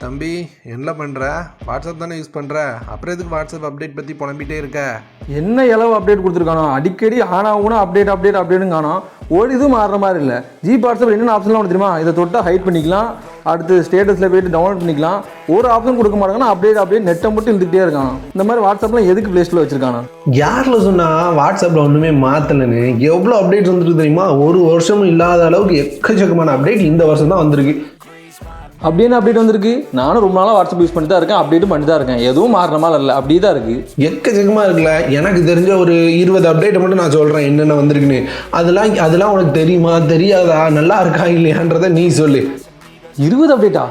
தம்பி என்ன பண்ணுற? வாட்ஸ்அப் தானே யூஸ் பண்ணுற, அப்புறம் எதுக்கு வாட்ஸ்அப் அப்டேட் பற்றி புலம்பிகிட்டே இருக்க? என்ன இளவு அப்டேட் கொடுத்துருக்கானோ, அடிக்கடி ஆனா அப்டேட் காணோம். ஒரு இதுவும் மாறுற மாதிரி இல்லை. வாட்ஸ்அப் என்னென்ன ஆப்ஷன்லாம் ஒன்று தெரியுமா? இதை தொட்டால் ஹைட் பண்ணிக்கலாம், அடுத்து ஸ்டேட்டஸில் போய்ட்டு டவுன்லோட் பண்ணிக்கலாம். ஒரு ஆப்ஷன் கொடுக்க மாட்டாங்கன்னா அப்டேட் நெட்டை மட்டும் இழுத்துக்கிட்டே இருக்கானோ. இந்த மாதிரி வாட்ஸ்அப்லாம் எதுக்கு ப்ளே ஸ்டோரில் வச்சிருக்கானோ? யாரில் சொன்னால் வாட்ஸ்அப்பில் ஒன்றுமே மாற்றலைன்னு எவ்வளோ அப்டேட் வந்துருக்கு தெரியுமா? ஒரு வருஷமும் இல்லாத அளவுக்கு எக்கச்சக்கமான அப்டேட் இந்த வருஷம் தான் வந்திருக்கு. அப்படின்னு அப்டேட் வந்திருக்கு. நானும் ரொம்ப நாளாக வாட்ஸ்அப் யூஸ் பண்ணிட்டு தான் இருக்கேன், அப்டேட்டும் பண்ணிட்டு தான் இருக்கேன். எதுவும் மாறுற மாதிரி இல்லை, அப்படி தான் இருக்குது. எக்கச்சக்கமாக இருக்குல்ல. எனக்கு தெரிஞ்ச ஒரு 20 அப்டேட்டை மட்டும் நான் சொல்கிறேன் என்னென்ன வந்திருக்குன்னு. அதெல்லாம் உனக்கு தெரியுமா தெரியாதா, நல்லா இருக்கா இல்லையான்றதை நீ சொல்லு. 20 அப்டேட்டா?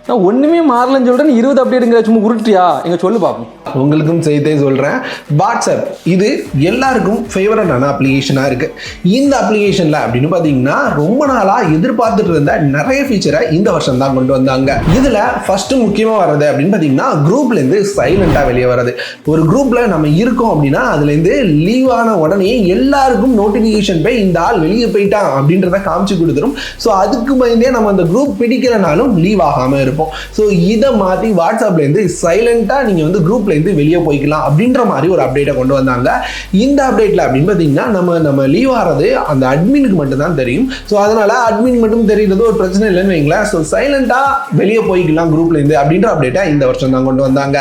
நான் ஒன்றுமே மாறலன்னு சொல்கிறேன், 20 அப்டேட்டுங்கிற சும்மா உருட்டியா? எங்க சொல்லு பார்ப்போம். உங்களுக்கும் செய்தே சொல்கிறேன். வாட்ஸ்அப் இது எல்லாருக்கும் ஃபேவரட்டான அப்ளிகேஷனாக இருக்குது. இந்த அப்ளிகேஷனில் அப்படின்னு பார்த்தீங்கன்னா ரொம்ப நாளாக எதிர்பார்த்துட்டு இருந்த நிறைய ஃபீச்சரை இந்த வருஷம் தான் கொண்டு வந்தாங்க. இதில் ஃபஸ்ட்டு முக்கியமாக வர்றது அப்படின்னு பார்த்தீங்கன்னா குரூப்லேருந்து சைலண்ட்டாக வெளியே வர்றது. ஒரு குரூப்பில் நம்ம இருக்கோம் அப்படின்னா அதுலேருந்து லீவ் ஆன உடனே எல்லாருக்கும் நோட்டிஃபிகேஷன் போய் இந்த ஆள் வெளியே போயிட்டான் அப்படின்றத காமிச்சு கொடுத்துரும். ஸோ அதுக்கு பயந்தே நம்ம அந்த குரூப் பிடிக்கலனாலும் லீவ் ஆகாமல் இருப்போம். ஸோ இதை மாற்றி வாட்ஸ்அப்லேருந்து சைலண்ட்டாக நீங்கள் வந்து குரூப்லேருந்து வெளியே போய்க்கலாம் அப்படின்ற மாதிரி ஒரு அப்டேட்டை கொண்டு வந்தாங்க. இந்த அப்டேட்டில் அப்படின்னு பார்த்தீங்கன்னா நம்ம லீவ் ஆகிறது அந்த அட்மினுக்கு மட்டும் தான் தெரியும். ஸோ அதனால் அட்மின் மட்டும் தெரியுறது ஒரு பிரச்சனை இல்லைன்னு வைங்களேன். ஸோ சைலண்ட்டாக வெளியே போய்க்கலாம் குரூப்லேருந்து அப்படின்ற அப்டேட்டை இந்த வருஷம் தான் கொண்டு வந்தாங்க.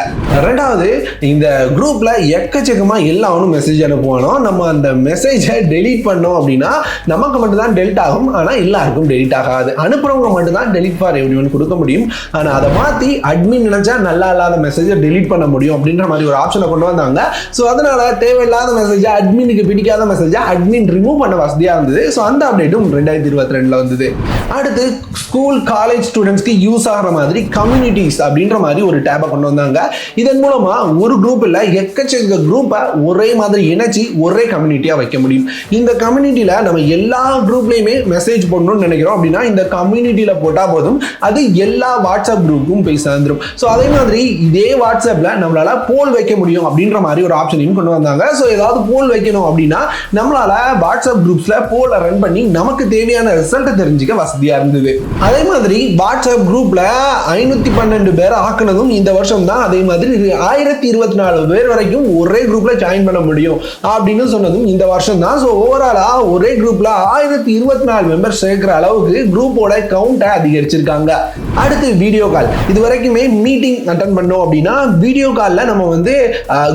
ரெண்டாவது, இந்த குரூப்பில் எக்கச்சக்கமாக எல்லாரும் மெசேஜ் அனுப்புவானோ, நம்ம அந்த மெசேஜை டெலீட் பண்ணோம் அப்படின்னா நமக்கு மட்டும் தான் டெலிட் ஆகும், ஆனால் எல்லாருக்கும் டெலிட் ஆகாது. அனுப்புறவங்க மட்டும் தான் டெலிட் ஃபார் எவ்ரிவன் கொடுக்க முடியும். ஆனால் அதை மாற்றி அட்மின் நினைச்சா நல்லா இல்லாத மெசேஜை டெலீட் பண்ண முடியும் அப்படின்ற மாதிரி ஒரு ஆப்ஷனை கொண்டு வந்தாங்க. ஸோ அதனால தேவையில்லாத மெசேஜை, அட்மினுக்கு பிடிக்காத மெசேஜை அட்மின் ரிமூவ் பண்ண வசதியாக இருந்தது. ஸோ அந்த அப்டேட்டும் 2022 வந்தது. அடுத்து, ஸ்கூல் காலேஜ் ஸ்டூடெண்ட்ஸ்க்கு யூஸ் ஆகிற மாதிரி கம்யூனிட்டிஸ் அப்படின்ற மாதிரி ஒரு டேபை கொண்டு வந்தாங்க. இதன் மூலமா ஒரு குரூப் இல்லை எக்கச்சக்க குரூப்பை ஒரே மாதிரி இணைச்சி ஒரே கம்யூனிட்டியாக வைக்க முடியும். இந்த கம்யூனிட்டியில் நம்ம எல்லா குரூப்லையுமே மெசேஜ் போடணும்னு நினைக்கிறோம் அப்படின்னா இந்த கம்யூனிட்டியில் போட்டால் போதும், அது எல்லா வாட்ஸ்அப் குரூப்புக்கும் போய் சேர்ந்துடும். ஸோ அதே மாதிரி இதே வாட்ஸ்அப்பில் நம்மளால போல் வைக்க முடியும் அப்படின்ற மாதிரி ஒரு ஆப்ஷனையும் கொண்டு வந்தாங்க. ஸோ ஏதாவது போல் வைக்கணும் அப்படின்னா நம்மளால வாட்ஸ்அப் குரூப்ஸ்ல போல ரன் பண்ணி நமக்கு தேவையான ரிசல்ட்டை தெரிஞ்சுக்க வசதியா இருந்தது. அதே மாதிரி வாட்ஸ்அப் குரூப்ல 512 பேர் ஆக்குனதும் இந்த வருஷம் தான். அதே மாதிரி 1024 பேர் வரைக்கும் ஒரே குரூப்ல ஜாயின் பண்ண முடியும் அப்படின்னு சொன்னதும் இந்த வருஷம் தான். ஸோ ஓவராலா ஒரே குரூப்ல 1024 மெம்பர் சேர்க்கிற அளவுக்கு குரூப்போட கவுண்டை அதிகரிச்சிருக்காங்க. அடுத்து, வீடியோ கால். இது வரைக்குமே மீட்டிங் அட்டன் பண்ணோம் அப்படின்னா வீடியோ காலில் நம்ம வந்து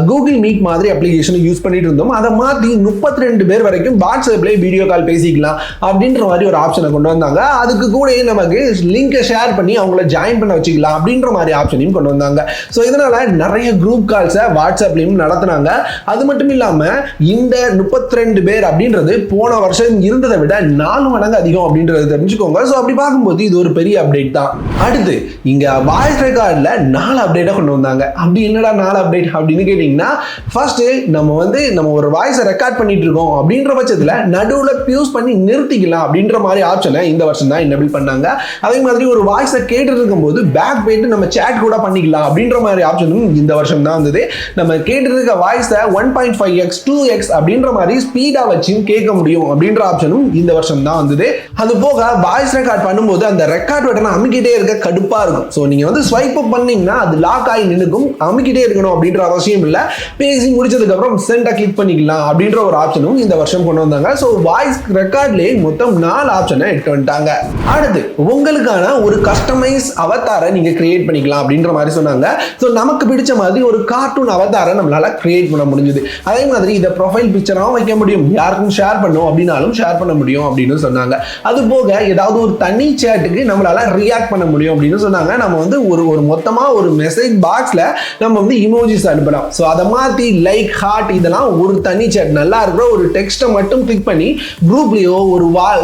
கூகுள் மீட் மாதிரி அப்ளிகேஷன் யூஸ் பண்ணிட்டு இருந்தோம். அதை மாற்றி 32 பேர் வரைக்கும் வாட்ஸ்அப்லேயே வீடியோ கால் பேசிக்கலாம் அப்படின்ற மாதிரி ஒரு ஆப்ஷனை கொண்டு வந்தாங்க. அதுக்கு கூட நமக்கு லிங்கை ஷேர் பண்ணி அவங்கள ஜாயின் பண்ண வச்சுக்கலாம் அப்படின்ற மாதிரி ஆப்ஷனையும் கொண்டு வந்தாங்க. ஸோ இதனால நிறைய குரூப் கால்ஸை வாட்ஸ்அப்லையும் நடத்தினாங்க. அது மட்டும் இல்லாமல் இந்த 32 பேர் அப்படின்றது போன வருஷம் இருந்ததை விட 4 மடங்கு அதிகம் அப்படின்றது தெரிஞ்சுக்கோங்க. ஸோ அப்படி பார்க்கும்போது இது ஒரு பெரிய அப்டேட் தான். அடுத்து, இங்க வாய்ஸ் ரெக்கார்டில் 4 அப்டேட்டை கொண்டு வந்தாங்க. அப்படி என்னடா 4 அப்டேட் அப்படின்னு கேட்டீங்கன்னா, ஃபர்ஸ்ட் நம்ம ஒரு வாய்ஸை ரெக்கார்ட் பண்ணிட்டு இருக்கோம் அப்படின்ற பட்சத்தில் நடுவில் பியூஸ் பண்ணி நிறுத்திக்கலாம் அப்படின்ற மாதிரி ஆப்ஷனை இந்த வருஷம் தான் எனேபிள் பண்ணாங்க. அதே மாதிரி ஒரு வாய்ஸை கேட்டு இருக்கும்போது பேக் போயிட்டு நம்ம சேட் கூட பண்ணிக்கலாம் அப்படின்ற மாதிரி ஆப்ஷனும் இந்த வருஷம் தான் வந்தது. நம்ம கேட்டு இருக்க வாய்ஸை 1.5x 2x அப்படின்ற மாதிரி ஸ்பீடா வச்சு கேட்க முடியும் அப்படின்ற ஆப்ஷனும் இந்த வருஷம் தான் வந்தது. அது போக வாய்ஸ் ரெக்கார்ட் பண்ணும்போது அந்த ரெக்கார்ட் பட்டனை அமுக்கிட்டே இருக்க கடுப்பா இருக்கும். ஸோ நீங்க வந்து ஸ்வைப் அப் பண்ணீங்கன்னா அது லாக் ஆகி நின்னுக்கும், அமுக்கிட்டே இருக்கணும் அப்படின்ற அவசியம் இல்லை. பேசி முடிச்சதுக்கு அப்புறம் சென்டை கிளிக் பண்ணிக்கலாம் அப்படின்ற ஒரு ஆப்ஷனும் இந்த வருஷம் கொண்டு வந்தாங்க. ஸோ வாய்ஸ் ரெக்கார்ட்லேயே மொத்தம் 4 ஆப்ஷனை எடுத்து வந்துட்டாங்க. அடுத்து, உங்களுக்கான ஒரு கஸ்டமைஸ் அவதாரை நீங்க கிரியேட் பண்ணிக்கலாம் அப்படின்ற மாதிரி சொன்னாங்க. ஸோ நமக்கு பிடிச்ச மாதிரி ஒரு கார்ட்டூன் அவதாரை நம்மளால கிரியேட் பண்ண முடிஞ்சது. அதே மாதிரி இதை ப்ரொஃபைல் பிக்சராகவும் வைக்க முடியும், யாருக்கும் ஷேர் பண்ணும் அப்படின்னாலும் ஷேர் பண்ண முடியும் அப்படின்னு சொன்னாங்க. அது போக ஏதாவது ஒரு தனி சேட்டுக்கு நம்மளால ரியாக்ட் பண்ண முடியும் அப்படின்னு சொன்னாங்க. நம்ம வந்து ஒரு மொத்தமா ஒரு மெசேஜ் பாக்ஸ்ல நம்ம வந்து இமோஜிஸ் அனுப்பலாம். ஸோ அதை மாற்றி லைக், ஹார்ட் இதெல்லாம் ஒரு தனி சேட் நல்லா இருக்கிற ஒரு டெக்ஸ்ட்டை மட்டும் கிளிக் பண்ணி குரூப்லயோ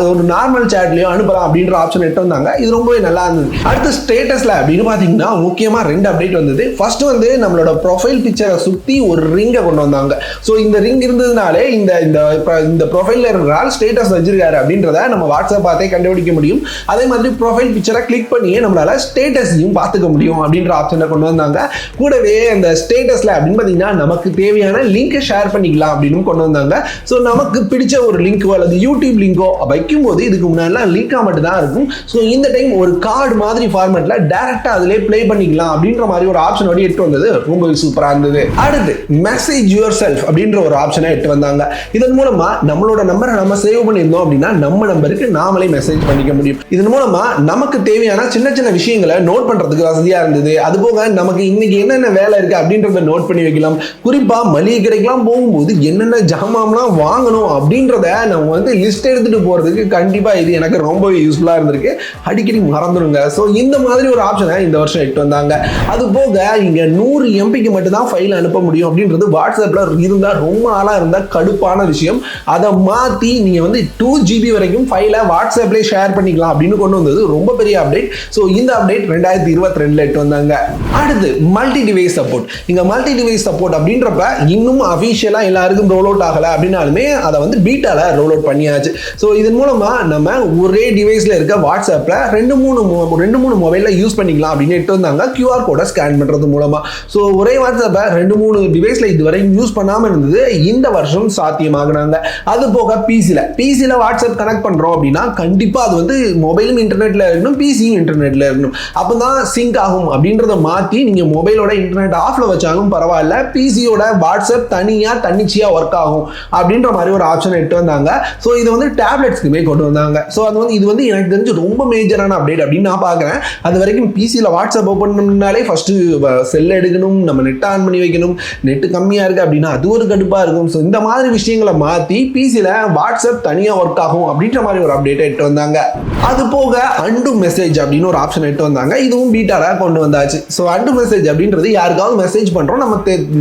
ஒரு நார்மல் சேட்லயோ அனுப்பலாம் அப்படின்ற ஆப்ஷன் எடுத்து வந்தாங்க. இது ரொம்பவே நல்லா இருந்தது. அடுத்து, ஸ்டேட்டஸ்ல அப்படின்னு பார்த்தீங்கன்னா முக்கியமா 2 அப்டேட் வந்தது. ஃபர்ஸ்ட் வந்து நம்மளோட ப்ரொஃபைல் பிக்சரை சுற்றி ஒரு ரிங்கை கொண்டு வந்தாங்க. ஸோ இந்த ரிங் இருந்ததுனாலே இந்த ப்ரொஃபைல்ல இருக்கிற ஆள் ஸ்டேட்டஸ் வச்சிருக்காரு அப்படின்றத நம்ம வாட்ஸ்அப் பார்த்தே கண்டுபிடிக்க முடியும். அதே மாதிரி ப்ரொஃபைல் பிக்சரை கிளிக் பண்ணியே நம்மளால ஸ்டேட்டஸையும் பார்த்துக்க முடியும் அப்படின்ற ஆப்ஷனை கொண்டு வந்தாங்க. கூடவே அந்த ஸ்டேட்டஸில் அப்படின்னு பார்த்தீங்கன்னா நமக்கு தேவையான லிங்கை ஷேர் பண்ணிக்கலாம் அப்படின்னு கொண்டு வந்தாங்க. ஸோ நமக்கு பிடிச்ச ஒரு லிங்கோ அல்லது யூடியூப் லிங்கோ வைக்கும்போது இதுக்கு முன்னாடிலாம் லிங்காக மட்டும் தான் இருக்கும். ஸோ இந்த டைம் ஒரு கார்டு மாதிரி ஃபார்மேட்டில் டேரெக்டாக அதிலே ப்ளே பண்ணிக்கலாம் அப்படின்ற மாதிரி ஒரு ஆப்ஷனோட எட்டு வந்தது ரொம்ப சூப்பராக இருந்தது. அடுத்து மெசேஜ் யுவர் செல்ஃப் அப்படின்ற ஒரு ஆப்ஷனை எட்டு வந்தாங்க. இதன் மூலமா நம்மளோட நம்பரை நம்ம சேவ் பண்ணியிருந்தோம் அப்படின்னா நம்ம நம்பருக்கு நாமளே மெசேஜ் பண்ணிக்க முடியும். இதன் மூலமா நமக்கு தேவையான சின்ன சின்ன விஷயங்களை நோட் பண்றதுக்கு வசதியா இருந்தது. அது போக நமக்கு இன்னைக்கு என்னென்ன வேலை இருக்கு அப்படின்றத நோட் பண்ணி வைக்கலாம். குறிப்பா மளிகை கடைக்கெல்லாம் போகும்போது என்னென்ன ஜாமான்லாம் வாங்கணும் அப்படின்றத நம்ம வந்து லிஸ்ட் எடுத்துட்டு போறதுக்கு கண்டிப்பா இது எனக்கு ரொம்பவே யூஸ்ஃபுல்லா இருந்திருக்கு. அடிக்கடி மறந்துடுங்க. ஸோ இந்த மாதிரி ஒரு ஆப்ஷனை இந்த வருஷம் எட்டு வந்தாங்க. அது போக இங்க 100 MBக்கு மட்டும் தான் ஃபைல் அனுப்ப முடியும் அப்படின்றது வாட்ஸ்அப்ல இருந்தா ரொம்ப நாளா இருந்தா கடுப்பான விஷயம். அதை மாத்தி நீங்க வந்து 2 GB வரைக்கும் ஃபைலை வாட்ஸ்அப்லேயே ஷேர் பண்ணிக்கலாம் அப்படின்னு கொண்டு வந்தது ரொம்ப பெரிய அப்டேட். ஸோ இந்த அப்டேட் 2022 எட்டு வந்தாங்க. அடுத்து மல்டி டிவைஸ் சப்போர்ட். இங்க மல்டி டிவைஸ் சப்போர்ட் அப்படின்றப்ப இன்னும் அஃபிஷியலா எல்லாருக்கும் ரோல் அவுட் ஆகல அப்படின்னாலுமே அதை வந்து பீட்டால ரோல் அவுட் பண்ணியாச்சு. ஸோ இதன் மூலமா நம்ம ஒரே டிவைஸ்ல இருக்க வாட்ஸ்அப்ல ரெண்டு மூணு மொபைல்ல யூஸ் பண்ணிக்கலாம் அப்படின்னு எட்டு வந்தாங்க. QR கோடை ஸ்கேன் பண்றது மூலமா. ஸோ ஒரே வாட்ஸ்அப்பை 2-3 டிவைஸ்ல இதுவரை யூஸ் பண்ணாம இருந்தது இந்த வருஷம் சாத்தியமாகனாங்க. அது போக பிசில வாட்ஸ்அப் கனெக்ட் பண்றோம் அப்படின்னா கண்டிப்பா அது வந்து மொபைலும் இன்டர்நெட்ல இருக்கணும், பிசியும் இன்டர்நெட்ல இருக்கணும். அப்பதான் சிங்க் ஆகும் அப்படின்றத மாத்தி நீங்க மொபைலோட இன்டர்நெட் ஆஃப்ல வச்சாலும் பரவாயில்ல, பிசியோட வாட்ஸ்அப் தன்னிச்சையா ஒர்க் ஆகும் அப்படின்ற மாதிரி ஒரு ஆப்ஷன் எடுத்து வந்தாங்க. ஸோ இது வந்து டேப்லெட்ஸ்க்குமே கொண்டு வந்தாங்க. ஸோ அது வந்து இது வந்து எனக்கு தெரிஞ்சு ரொம்ப மேஜரான அப்டேட் அப்படின்னு நான் பார்க்குறேன். அது வரைக்கும் பிசியில் வாட்ஸ்அப் ஓப்பன் பண்ணாலே ஃபர்ஸ்ட் செல் எடுக்கணும், நம்ம நெட் ஆன் பண்ணி வைக்கணும், நெட்டு கம்மியாக இருக்குது அப்படின்னா அது ஒரு கடுப்பாக இருக்கும். ஸோ இந்த மாதிரி விஷயங்களை மாற்றி பிசியில் வாட்ஸ்அப் தனியாக ஒர்க் ஆகும் அப்படின்ற மாதிரி ஒரு அப்டேட்டை எடுத்து வந்தாங்க. அது போக அண்டு மெசேஜ் அப்படின்னு ஒரு ஆப்ஷன் எடுத்து வந்தாங்க. இதுவும் பீட்டால கொண்டு வந்தாச்சு. ஸோ அண்டு மெசேஜ் அப்படின்றது யாருக்காவது மெசேஜ் பண்ணுறோம்,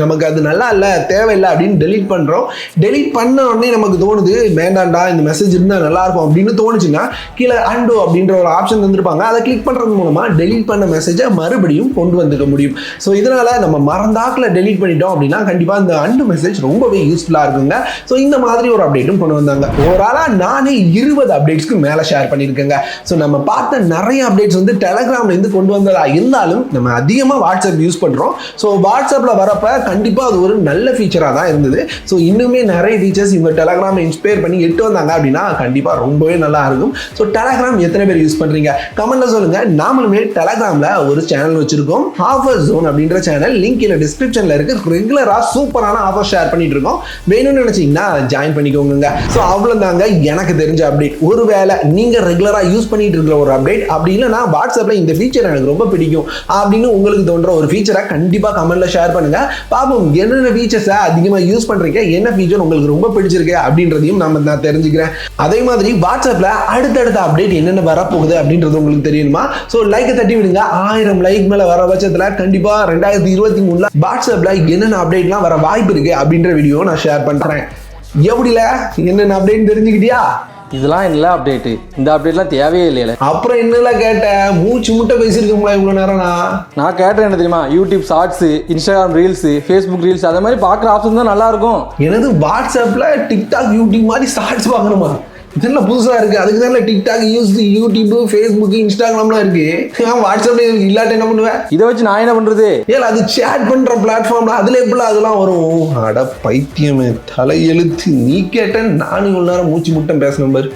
நமக்கு அது நல்லா இல்லை தேவையில்லை அப்படின்னு டெலீட் பண்ணுறோம். டெலீட் பண்ண உடனே நமக்கு தோணுது வேண்டாண்டா இந்த மெசேஜ் இருந்தால் நல்லா இருக்கும் அப்படின்னு தோணுச்சுன்னா கீழே அண்டு அப்படின்ற ஒரு ஆப்ஷன் தந்திருப்பாங்க. அதை கிளிக் பண்ணுறது மூலமா டெலீட் பண்ண மெசேஜை மறுபடியும் கொண்டு வந்துக்க முடியும். ஸோ இதனால நம்ம மறந்தாக்கில் டெலீட் பண்ணிட்டோம் அப்படின்னா கண்டிப்பாக இந்த அண்டு மெசேஜ் ரொம்பவே யூஸ்ஃபுல்லாக இருக்குங்க. ஸோ இந்த மாதிரி ஒரு அப்டேட்டும் கொண்டு வந்தாங்க. ஓவராலாக நானே 20 அப்டேட்ஸ்க்கு மேலே ஷேர் பண்ணியிருக்கேங்க. ஸோ நம்ம பார்த்த நிறைய அப்டேட்ஸ் வந்து டெலகிராம்லேருந்து கொண்டு வந்ததா இருந்தாலும் நம்ம அதிகமாக வாட்ஸ்அப் யூஸ் பண்ணுறோம். ஸோ வாட்ஸ்அப்பில் வரப்ப கண்டிப்பாக அது ஒரு நல்ல ஃபீச்சராக தான் இருந்தது. ஸோ இன்னுமே நிறைய ஃபீச்சர்ஸ் இவங்க டெலகிராமை இன்ஸ்பயர் பண்ணி எட்டு வந்தாங்க அப்படின்னா கண்டிப்பாக ரொம்பவே நல்லா இருக்கும். ஸோ டெலகிராம் எத்தனை பேர் யூஸ் பண்ணுறீங்க கமெண்ட்ல சொல்லுங்க. நாமளுமே டெலகிராமில் ஒரு சேனல் வச்சிருக்கோம், ஆஃபர் ஜோன் அப்படின்ற சேனல். லிங்க் இல்லை டிஸ்கிரிப்ஷனில் இருக்கு. ரெகுலராக சூப்பரான ஆஃபர் ஷேர் பண்ணிட்டு இருக்கோம். வேணும்னு நினைச்சீங்கன்னா ஜாயின் பண்ணிக்கோங்க. ஸோ அவ்வளோதாங்க எனக்கு தெரிஞ்ச அப்டேட். ஒருவேளை நீங்கள் ரெகுலராக யூஸ் பண்ணிட்டு இருக்கிற ஒரு அப்டேட் அப்படி இல்லைனா வாட்ஸ்அப்பில் இந்த ஃபீச்சர் எனக்கு ரொம்ப பிடிக்கும் அப்படின்னு உங்களுக்கு தோன்ற ஒரு ஃபீச்சரை கண்டிப்பாக கமெண்ட்ல ஷேர் பண்ணுங்க. பாப்போம் என்னென்ன ஃபீச்சர்ஸை அதிகமாக யூஸ் பண்ணுறீங்க, என்ன ஃபீச்சர் உங்களுக்கு ரொம்ப பிடிச்சிருக்கு அப்படின்றதையும் நான் தெரிஞ்சுக்கிறேன். அதே மாதிரி வாட்ஸ்அப்பில் அடுத்தடுத்த அப்டேட் என்னென்ன வரப்போகுது அப்படின்றது உங்களுக்கு தெரியுமா? ஸோ லைக்கை தட்டி விடுங்க. 1000 லைக் மேலே வர பட்சத்தில் கண்டிப்பாக 2023 வாட்ஸ்அப்பில் என்னென்ன அப்டேட்லாம் வர வாய்ப்பு இருக்கு அப்படின்ற வீடியோ நான் ஷேர் பண்ணுறேன். எப்படில என்னென்ன அப்டேட் தெரிஞ்சுக்கிட்டியா? இதெல்லாம் என்ன அப்டேட்டு, இந்த அப்டேட்லாம் தேவையே இல்லையில. அப்புறம் என்னெல்லாம் கேட்டேன்? மூச்சு முட்டை பேசியிருக்கோங்களா இவ்வளோ நேரம்? நான் கேட்டேன் என்ன தெரியுமா, YouTube shorts, Instagram reels, Facebook reels அதை மாதிரி பார்க்குற ஆப்ஷன் தான் நல்லா இருக்கும். எனது வாட்ஸ்அப்பில் டிக்டாக் யூடியூப் மாதிரி ஷார்ட்ஸ் பார்க்கணுமா? இதெல்லாம் புதுசாக இருக்குது. அதுக்கு தான் டிக்டாக் யூடியூப் ஃபேஸ்புக் இன்ஸ்டாகிராம்லாம் இருக்குது. வாட்ஸ்அப்ல இல்லாட்ட என்ன பண்ணுவேன்? இதை வச்சு நான் என்ன பண்ணுறது? ஏன் அது சேட் பண்ணுற பிளாட்ஃபார்ம்ல அதில் எப்படிலாம் அதெல்லாம் வரும்? அட பைத்தியமே தலையெழுத்து. நீ கேட்டேன் நான் இவ்வளோ நேரம் மூச்சு முட்டம் பேசணும் பாரு.